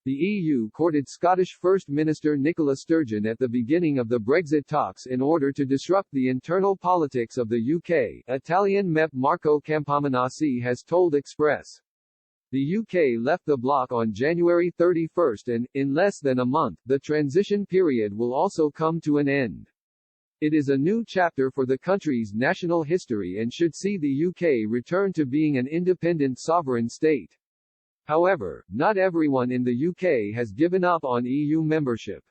The EU courted Scottish First Minister Nicola Sturgeon at the beginning of the Brexit talks in order to disrupt the internal politics of the UK, Italian MEP Marco Campominassi has told Express. The UK left the bloc on January 31 and, in less than a month, the transition period will also come to an end. It is a new chapter for the country's national history and should see the UK return to being an independent sovereign state. However, not everyone in the UK has given up on EU membership.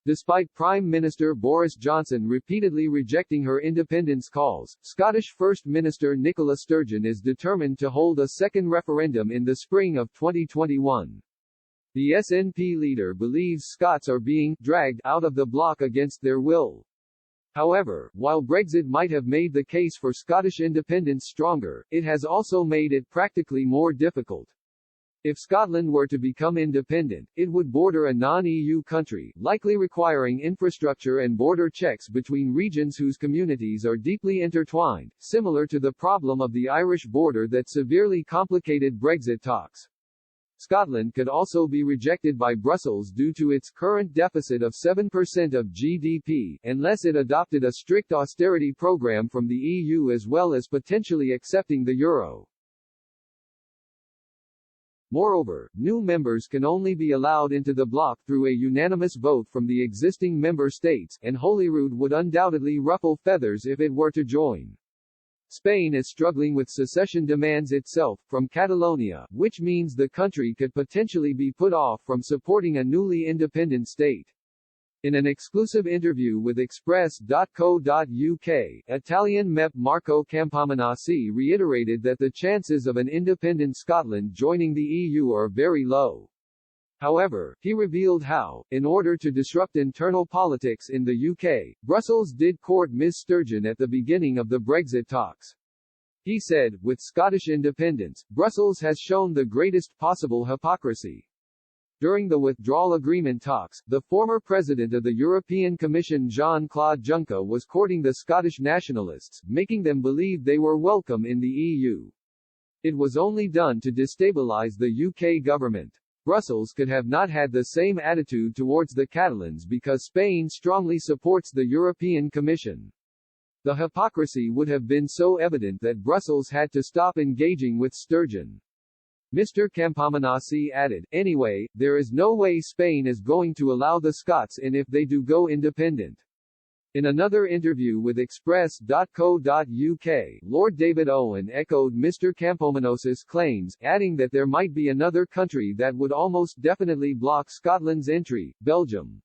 Despite Prime Minister Boris Johnson repeatedly rejecting her independence calls, Scottish First Minister Nicola Sturgeon is determined to hold a second referendum in the spring of 2021. The SNP leader believes Scots are being dragged out of the bloc against their will. However, while Brexit might have made the case for Scottish independence stronger, it has also made it practically more difficult. If Scotland were to become independent, it would border a non-EU country, likely requiring infrastructure and border checks between regions whose communities are deeply intertwined, similar to the problem of the Irish border that severely complicated Brexit talks. Scotland could also be rejected by Brussels due to its current deficit of 7% of GDP, unless it adopted a strict austerity program from the EU as well as potentially accepting the euro. Moreover, new members can only be allowed into the bloc through a unanimous vote from the existing member states, and Holyrood would undoubtedly ruffle feathers if it were to join. Spain is struggling with secession demands itself, from Catalonia, which means the country could potentially be put off from supporting a newly independent state. In an exclusive interview with Express.co.uk, Italian MEP Marco Campominassi reiterated that the chances of an independent Scotland joining the EU are very low. However, he revealed how, in order to disrupt internal politics in the UK, Brussels did court Ms Sturgeon at the beginning of the Brexit talks. He said, with Scottish independence, Brussels has shown the greatest possible hypocrisy. During the withdrawal agreement talks, the former president of the European Commission Jean-Claude Juncker was courting the Scottish nationalists, making them believe they were welcome in the EU. It was only done to destabilize the UK government. Brussels could have not had the same attitude towards the Catalans because Spain strongly supports the European Commission. The hypocrisy would have been so evident that Brussels had to stop engaging with Sturgeon. Mr. Campominassi added, anyway, there is no way Spain is going to allow the Scots in if they do go independent. In another interview with Express.co.uk, Lord David Owen echoed Mr. Campominassi's claims, adding that there might be another country that would almost definitely block Scotland's entry, Belgium.